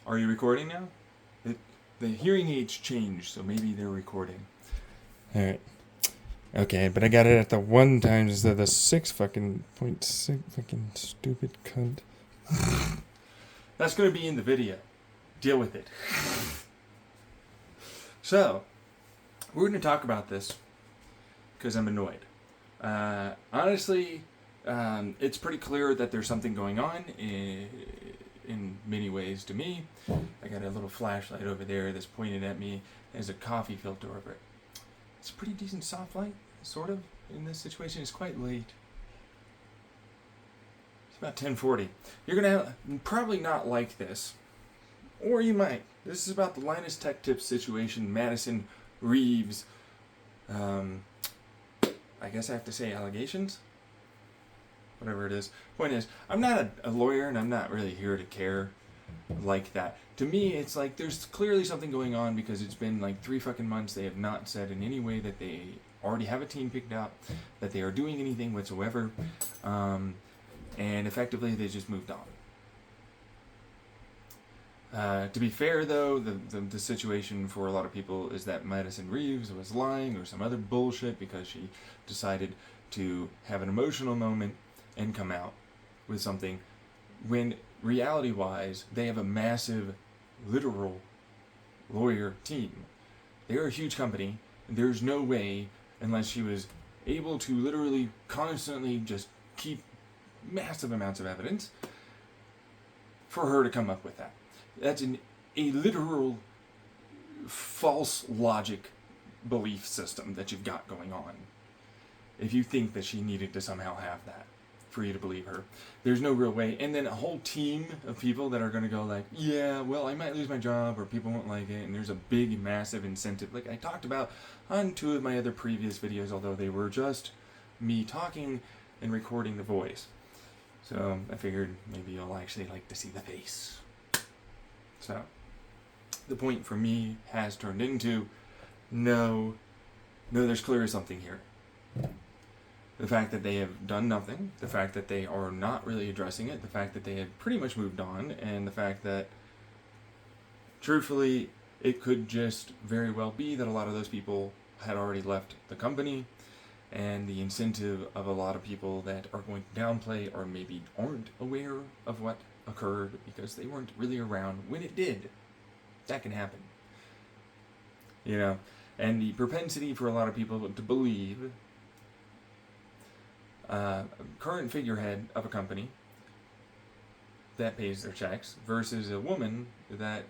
Are you recording now? The hearing aids changed, so maybe they're recording. Alright. Okay, but I got it at the 1 times instead of the 6.6 fucking stupid cunt. That's going to be in the video. Deal with it. So, we're going to talk about this because I'm annoyed. Honestly, it's pretty clear that there's something going on in many ways to me. I got a little flashlight over there that's pointed at me. There's a coffee filter over it. It's a pretty decent soft light, sort of, in this situation. It's quite late. It's about 10:40. You're going to probably not like this. Or you might. This is about the Linus Tech Tips situation. Madison Reeves. I guess I have to say allegations? Whatever it is. Point is, I'm not a lawyer and I'm not really here to care like that. To me, it's like there's clearly something going on because it's been like 3 fucking months. They have not said in any way that they already have a team picked out, that they are doing anything whatsoever, and effectively they just moved on. To be fair, though, the situation for a lot of people is that Madison Reeves was lying or some other bullshit because she decided to have an emotional moment and come out with something when reality-wise they have a massive, literal lawyer team. They're a huge company, and there's no way, unless she was able to literally constantly just keep massive amounts of evidence, for her to come up with that. That's a literal false logic belief system that you've got going on. If you think that she needed to somehow have that for you to believe her, there's no real way. And then a whole team of people that are going to go like, yeah, well, I might lose my job or people won't like it. And there's a big, massive incentive. Like I talked about on 2 of my other previous videos, although they were just me talking and recording the voice. So I figured maybe you'll actually like to see the face. So the point for me has turned into, no, there's clearly something here. The fact that they have done nothing, the fact that they are not really addressing it, the fact that they have pretty much moved on, and the fact that, truthfully, it could just very well be that a lot of those people had already left the company, and the incentive of a lot of people that are going to downplay or maybe aren't aware of what occurred because they weren't really around when it did. That can happen. You know, and the propensity for a lot of people to believe current figurehead of a company that pays their checks versus a woman that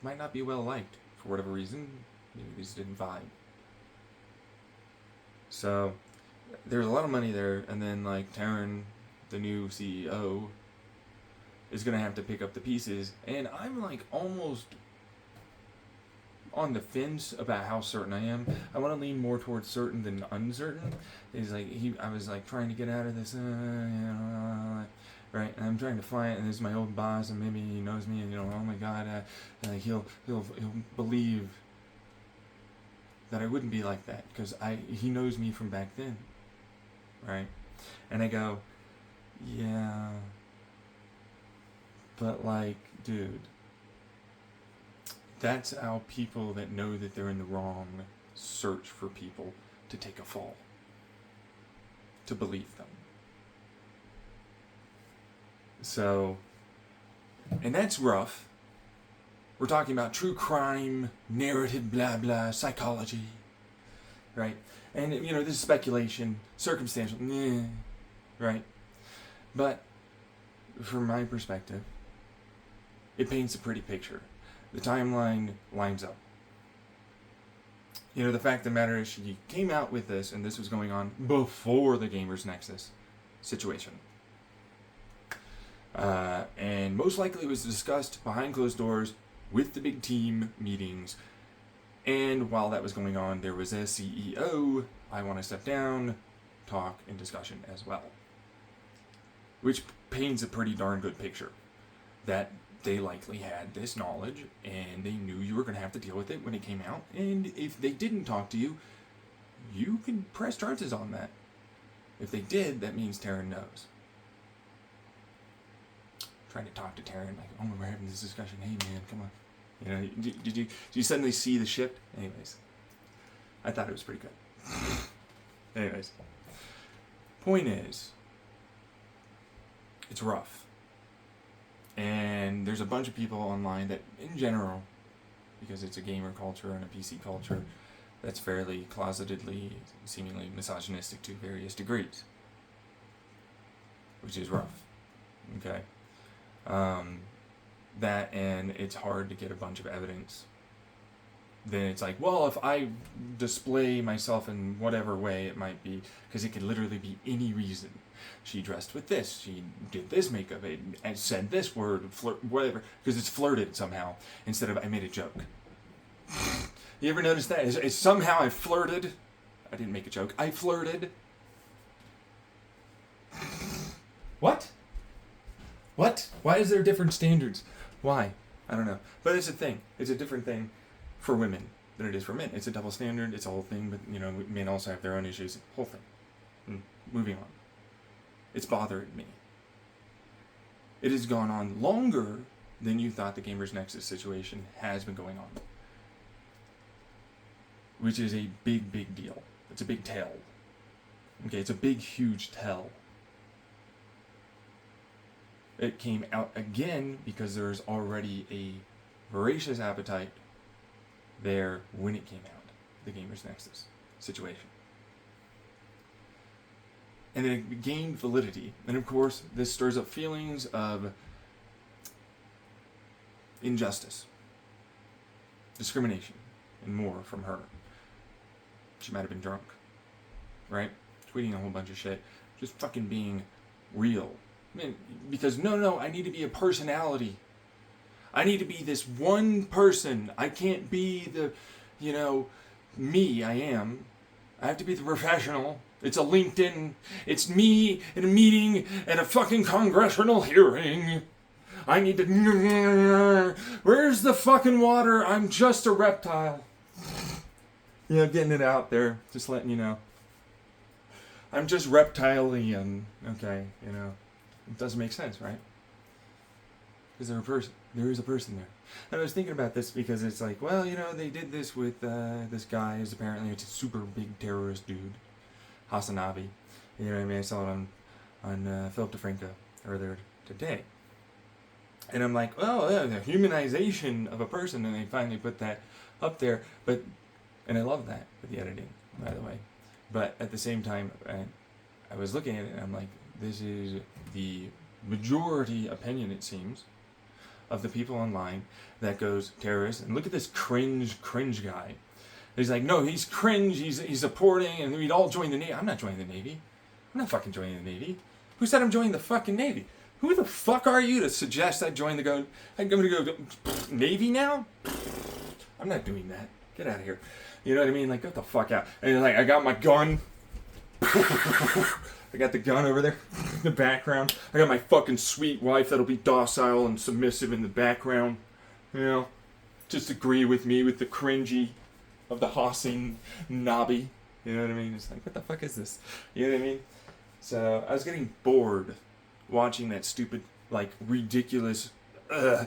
might not be well liked for whatever reason. Maybe they just didn't vibe. So there's a lot of money there, and then like Taryn, the new CEO, is gonna have to pick up the pieces, and I'm like almost on the fence about how certain I am. I want to lean more towards certain than uncertain. Is like I was like trying to get out of this, right? And I'm trying to find, and this is my old boss, and maybe he knows me, and oh my god, like he'll believe that I wouldn't be like that because he knows me from back then, right? And I go, yeah, but like, dude. That's how people that know that they're in the wrong search for people to take a fall, to believe them. So, and that's rough. We're talking about true crime, narrative, blah, blah, psychology, right? And, this is speculation, circumstantial, right? But, from my perspective, it paints a pretty picture. The timeline lines up. The fact of the matter is she came out with this, and this was going on before the Gamers Nexus situation. And most likely it was discussed behind closed doors with the big team meetings. And while that was going on, there was a CEO, I want to step down, talk, and discussion as well. Which paints a pretty darn good picture. That they likely had this knowledge, and they knew you were going to have to deal with it when it came out. And if they didn't talk to you, you can press charges on that. If they did, that means Taryn knows. trying to talk to Taryn, like, oh, we're having this discussion. Hey, man, come on. You know, did you suddenly see the shift? Anyways, I thought it was pretty good. Anyways, point is, it's rough. And there's a bunch of people online that, in general, because it's a gamer culture and a PC culture, that's fairly closetedly, seemingly misogynistic to various degrees. Which is rough. Okay? That, and it's hard to get a bunch of evidence. Then it's like, well, if I display myself in whatever way it might be, because it could literally be any reason. She dressed with this, she did this makeup, and said this word, flirt, whatever, because it's flirted somehow, instead of I made a joke. You ever notice that? It's somehow I flirted. I didn't make a joke. I flirted. What? What? Why is there different standards? Why? I don't know. But it's a thing. It's a different thing for women than it is for men. It's a double standard. It's a whole thing. But, you know, men also have their own issues. Whole thing. Moving on. It's bothered me. It has gone on longer than you thought the Gamers Nexus situation has been going on. Which is a big, big deal. It's a big tell. Okay, it's a big, huge tell. It came out again because there's already a voracious appetite there when it came out, the Gamers Nexus situation. And then it gained validity. And of course, this stirs up feelings of injustice, discrimination, and more from her. She might have been drunk, right? Tweeting a whole bunch of shit. Just fucking being real. I mean, because no, I need to be a personality. I need to be this one person. I can't be the, me. I am. I have to be the professional. It's a LinkedIn. It's me in a meeting at a fucking congressional hearing. I need to... Where's the fucking water? I'm just a reptile. Getting it out there. Just letting you know. I'm just reptilian. Okay, It doesn't make sense, right? Because there is a person there. And I was thinking about this because it's like, well, they did this with this guy who's apparently a super big terrorist dude, Hasanabi. You know what I mean? I saw it on Philip DeFranco earlier today. And I'm like, well, the humanization of a person, and they finally put that up there. And I love that with the editing, by the way. But at the same time, I was looking at it and I'm like, this is the majority opinion, it seems, of the people online that goes terrorist. And look at this cringe guy. He's like, no, he's cringe, he's supporting, and we'd all join the Navy. I'm not joining the Navy. I'm not fucking joining the Navy. Who said I'm joining the fucking Navy? Who the fuck are you to suggest I join I'm going to go Navy now? I'm not doing that. Get out of here. You know what I mean? Like, get the fuck out. And like, I got my gun. I got the gun over there in the background. I got my fucking sweet wife that'll be docile and submissive in the background. Just agree with me with the cringy of the Hossing Nobby. You know what I mean? It's like, what the fuck is this? You know what I mean? So, I was getting bored watching that stupid, like, ridiculous,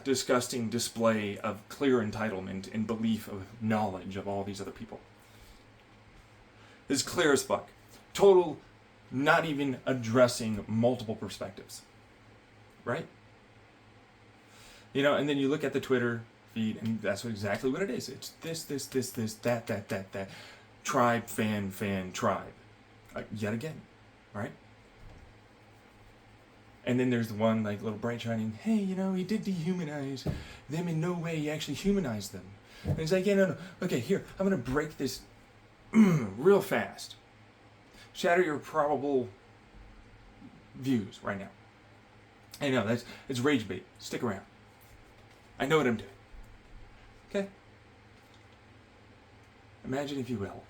disgusting display of clear entitlement and belief of knowledge of all these other people. It's clear as fuck. Total, not even addressing multiple perspectives. Right? And then you look at the Twitter feed, and that's exactly what it is. It's this, that. Tribe, fan, tribe. Yet again. Right? And then there's the one, like, little bright shining, hey, he did dehumanize them in no way. He actually humanized them. And he's like, no. Okay, here, I'm going to break this real fast. Shatter your probable views right now. I know, it's rage bait. Stick around. I know what I'm doing. Okay? Imagine, if you will,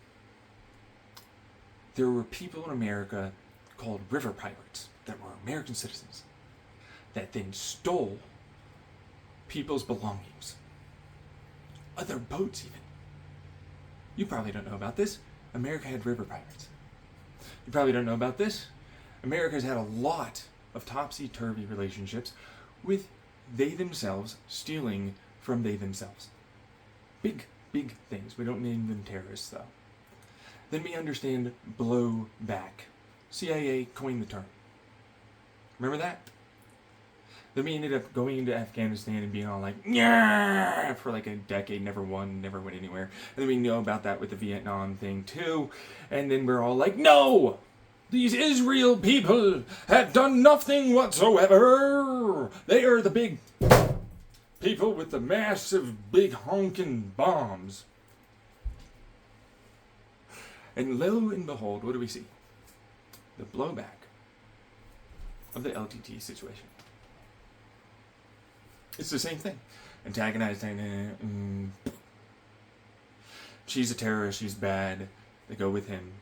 there were people in America called river pirates that were American citizens that then stole people's belongings. Other boats, even. You probably don't know about this. America had river pirates. You probably don't know about this. America's had a lot of topsy-turvy relationships with they themselves stealing from they themselves. Big, big things. We don't name them terrorists, though. Then we understand blowback. CIA coined the term. Remember that? Then we ended up going into Afghanistan and being all like, yeah, for like a decade, never won, never went anywhere. And then we know about that with the Vietnam thing too. And then we're all like, no! These Israel people have done nothing whatsoever! They are the big people with the massive, big honking bombs. And lo and behold, what do we see? The blowback of the LTT situation. It's the same thing. Antagonizing. She's a terrorist. She's bad. They go with him.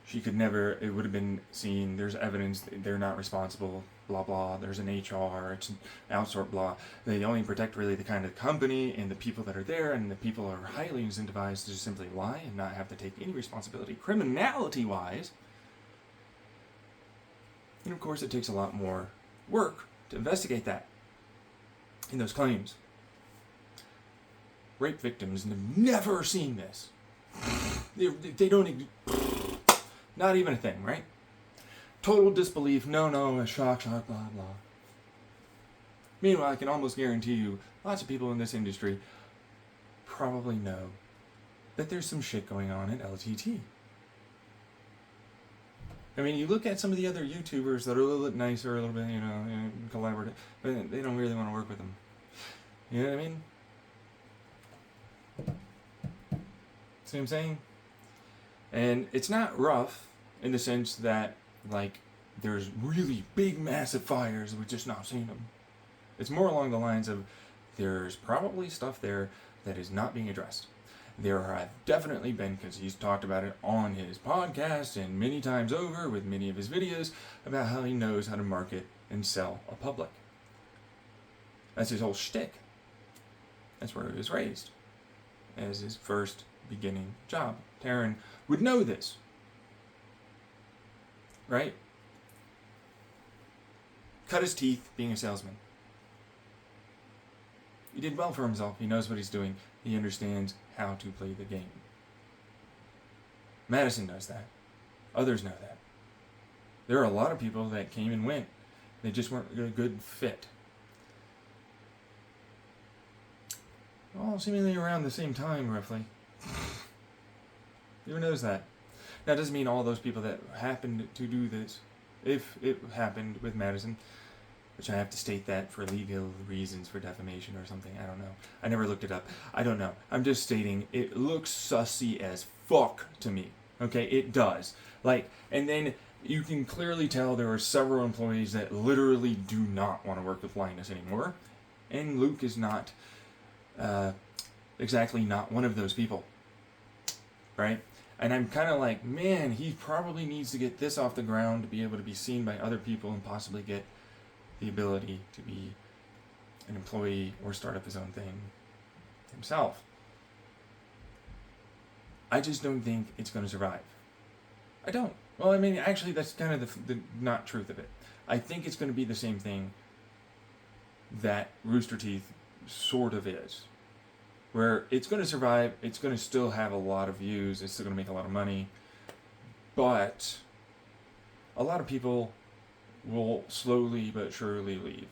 She could never. It would have been seen. There's evidence. They're not responsible. Blah blah. There's an HR. It's an outsourced. Blah. They only protect really the kind of company and the people that are there, and the people are highly incentivized to just simply lie and not have to take any responsibility, criminality-wise. And of course, it takes a lot more work to investigate that in those claims. Rape victims have never seen this. They don't, not even a thing, right? Total disbelief, no, shock, blah, blah. Meanwhile, I can almost guarantee you, lots of people in this industry probably know that there's some shit going on at LTT. I mean, you look at some of the other YouTubers that are a little bit nicer, a little bit, collaborative, but they don't really want to work with them. You know what I mean? See what I'm saying? And it's not rough in the sense that, like, there's really big, massive fires, we've just not seen them. It's more along the lines of there's probably stuff there that is not being addressed. There have definitely been, because he's talked about it on his podcast and many times over with many of his videos, about how he knows how to market and sell a public. That's his whole shtick. That's where he was raised, as his first beginning job. Taryn would know this. Right? Cut his teeth being a salesman. He did well for himself. He knows what he's doing. He understands how to play the game. Madison knows that. Others know that. There are a lot of people that came and went. They just weren't a good fit. All seemingly around the same time, roughly. Who knows that? That doesn't mean all those people that happened to do this, if it happened with Madison, which I have to state that for legal reasons, for defamation or something. I don't know. I never looked it up. I don't know. I'm just stating it looks sussy as fuck to me. Okay, it does. Like, and then you can clearly tell there are several employees that literally do not want to work with Linus anymore. And Luke is not exactly not one of those people. Right? And I'm kind of like, man, he probably needs to get this off the ground to be able to be seen by other people and possibly get the ability to be an employee or start up his own thing himself. I just don't think it's going to survive. I don't. Well, I mean, actually, that's kind of the not truth of it. I think it's going to be the same thing that Rooster Teeth sort of is. Where it's going to survive, it's going to still have a lot of views, it's still going to make a lot of money, but a lot of people will slowly but surely leave.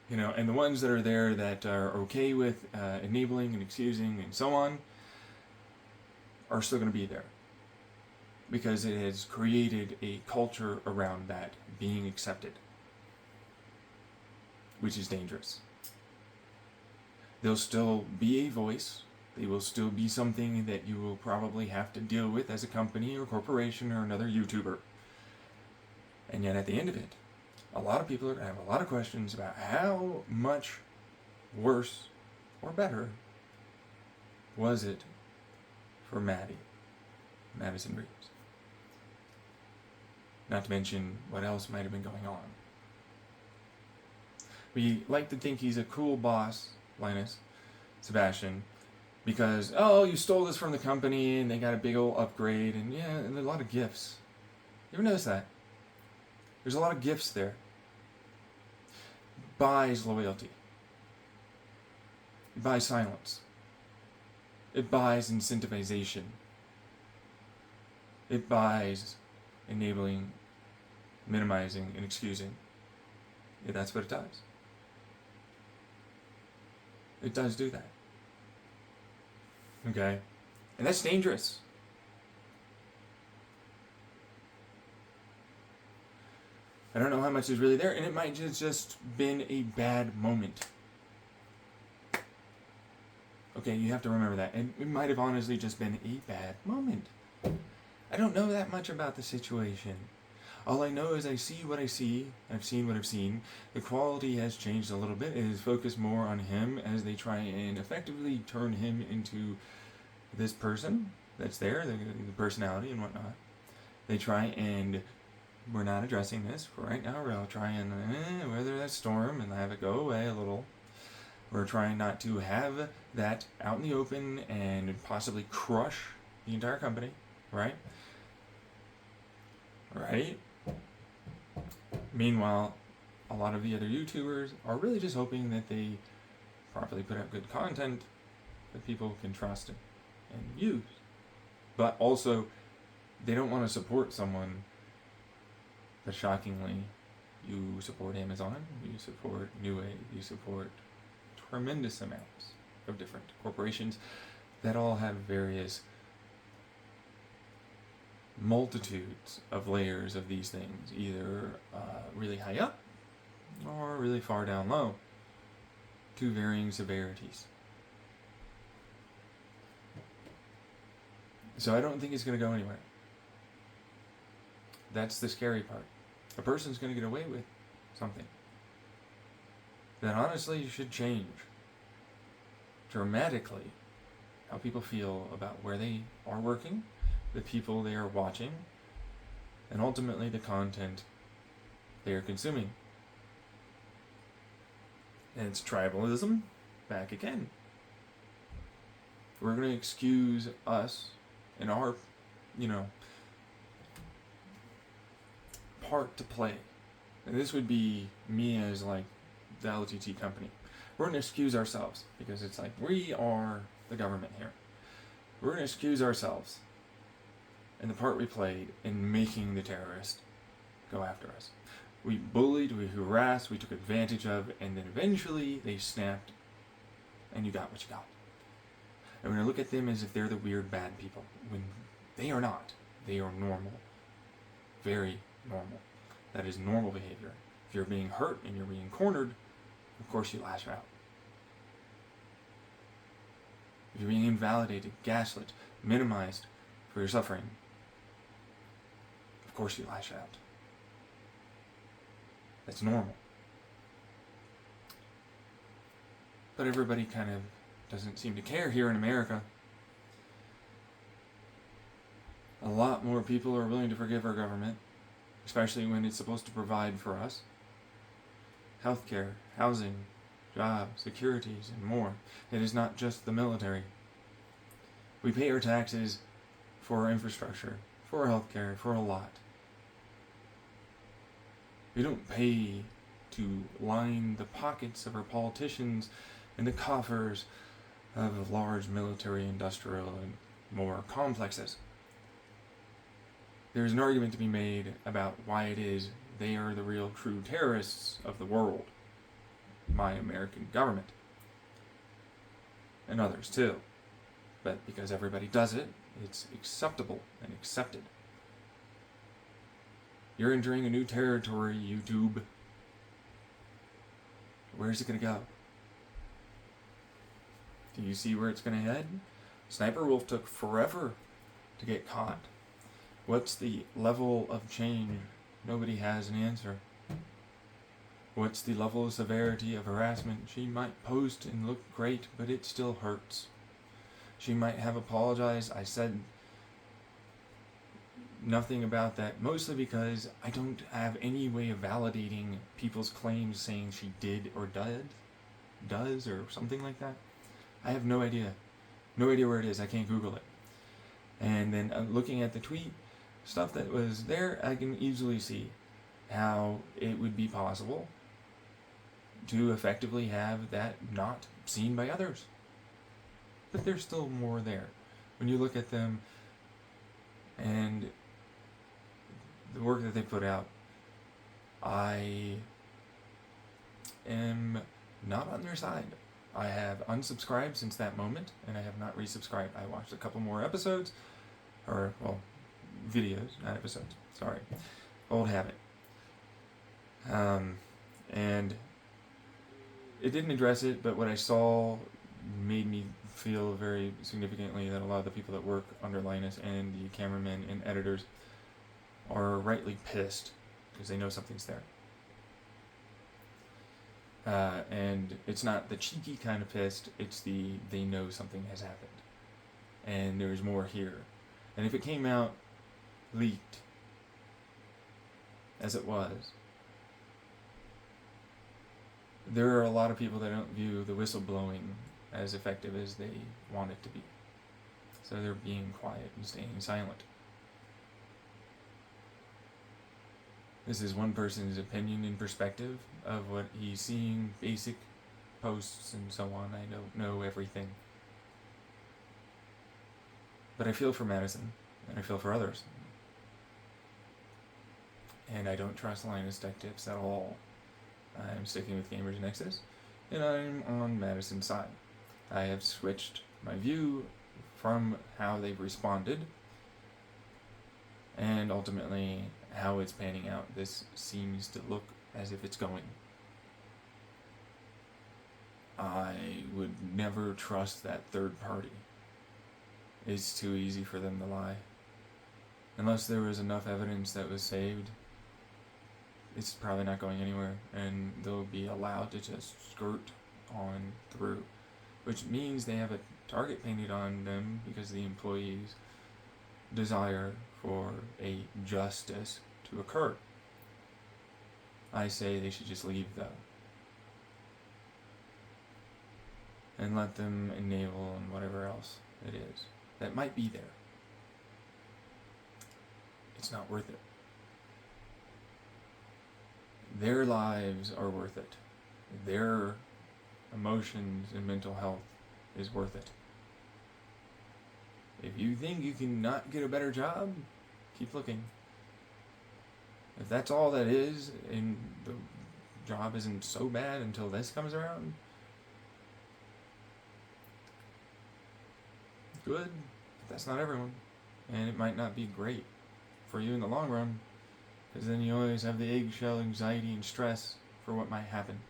You know, and the ones that are there that are okay with enabling and excusing and so on are still going to be there. Because it has created a culture around that being accepted, which is dangerous. They'll still be a voice. They will still be something that you will probably have to deal with as a company or corporation or another YouTuber. And yet at the end of it, a lot of people are going to have a lot of questions about how much worse or better was it for Madison Reeves. Not to mention what else might have been going on. We like to think he's a cool boss, Linus, Sebastian, because, oh, you stole this from the company and they got a big old upgrade and yeah, and a lot of gifts. You ever notice that? There's a lot of gifts there. Buys loyalty. It buys silence. It buys incentivization. It buys enabling, minimizing, and excusing. Yeah, that's what it does. It does do that. Okay? And that's dangerous. I don't know how much is really there, and it might have just been a bad moment. Okay, you have to remember that. And it might have honestly just been a bad moment. I don't know that much about the situation. All I know is I see what I see. I've seen what I've seen. The quality has changed a little bit. It is focused more on him as they try and effectively turn him into this person that's there, the personality and whatnot. They try and, we're not addressing this for right now. We'll try and weather that storm and have it go away a little. We're trying not to have that out in the open and possibly crush the entire company, right? Right? Meanwhile, a lot of the other YouTubers are really just hoping that they properly put out good content that people can trust and use. But also, they don't want to support someone that shockingly, you support Amazon, you support New Age, you support tremendous amounts of different corporations that all have various multitudes of layers of these things, either really high up or really far down low, to varying severities. So I don't think it's going to go anywhere. That's the scary part. A person's going to get away with something that honestly should change dramatically how people feel about where they are working, the people they are watching, and ultimately the content they are consuming. And it's tribalism back again. We're going to excuse us and our, part to play. And this would be me as like the LTT company. We're going to excuse ourselves because it's like we are the government here. We're going to excuse ourselves and the part we played in making the terrorist go after us. We bullied, we harassed, we took advantage of, and then eventually they snapped and you got what you got. And we're going to look at them as if they're the weird bad people when they are not. They are normal. Very normal. That is normal behavior. If you're being hurt and you're being cornered, of course you lash out. If you're being invalidated, gaslit, minimized for your suffering, of course you lash out. That's normal. But everybody kind of doesn't seem to care here in America. A lot more people are willing to forgive our government, especially when it's supposed to provide for us. Healthcare, housing, jobs, securities, and more. It is not just the military. We pay our taxes for our infrastructure, for our healthcare, for a lot. We don't pay to line the pockets of our politicians and the coffers of large military, industrial, and more complexes. There's an argument to be made about why it is they are the real true terrorists of the world. My American government. And others too. But because everybody does it, it's acceptable and accepted. You're entering a new territory, YouTube. Where's it going to go? Do you see where it's going to head? Sniper Wolf took forever to get caught. What's the level of change? Nobody has an answer. What's the level of severity of harassment? She might post and look great, but it still hurts. She might have apologized. I said nothing about that, mostly because I don't have any way of validating people's claims saying she did or does or something like that. I have no idea. No idea where it is. I can't Google it. And then looking at the tweet, stuff that was there, I can easily see. how it would be possible to effectively have that not seen by others. But there's still more there. When you look at them and the work that they put out, I am not on their side. I have unsubscribed since that moment, and I have not resubscribed. I watched a couple more episodes, or, well, videos, not episodes. Sorry. Old habit. And it didn't address it, but what I saw made me feel very significantly that a lot of the people that work under Linus and the cameramen and editors are rightly pissed because they know something's there. And it's not the cheeky kind of pissed, it's the they know something has happened. And there's more here. And if it came out leaked, as it was, there are a lot of people that don't view the whistleblowing as effective as they want it to be. So they're being quiet and staying silent. This is one person's opinion and perspective of what he's seeing, basic posts and so on. I don't know everything. But I feel for Madison, and I feel for others. And I don't trust Linus Tech Tips at all. I'm sticking with Gamers Nexus, and I'm on Madison's side. I have switched my view from how they've responded, and ultimately how it's panning out. This seems to look as if it's going. I would never trust that third party. It's too easy for them to lie. Unless there was enough evidence that was saved, it's probably not going anywhere, and they'll be allowed to just skirt on through, which means they have a target painted on them because the employees' desire for a justice to occur. I say they should just leave, though, and let them enable and whatever else it is that might be there. It's not worth it. Their lives are worth it. Their emotions and mental health is worth it. If you think you can not get a better job, keep looking. If that's all that is, and the job isn't so bad until this comes around, good. But that's not everyone. And it might not be great for you in the long run, because then you always have the eggshell anxiety and stress for what might happen.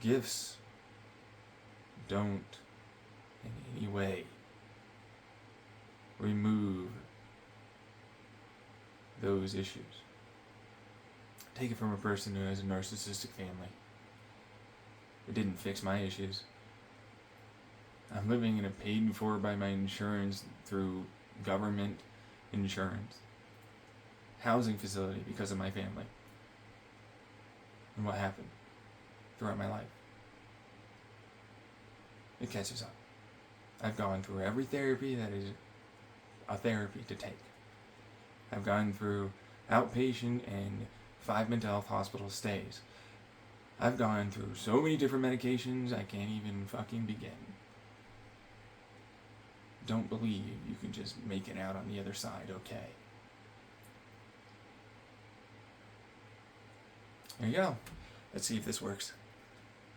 Gifts don't in any way remove those issues. Take it from a person who has a narcissistic family. It didn't fix my issues. I'm living in a paid for by my insurance through government insurance housing facility because of my family and what happened throughout my life. It catches up. I've gone through every therapy that is a therapy to take. I've gone through outpatient and 5 mental health hospital stays. I've gone through so many different medications I can't even fucking begin. Don't believe you can just make it out on the other side okay. There you go. Let's see if this works.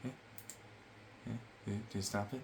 Did you stop it?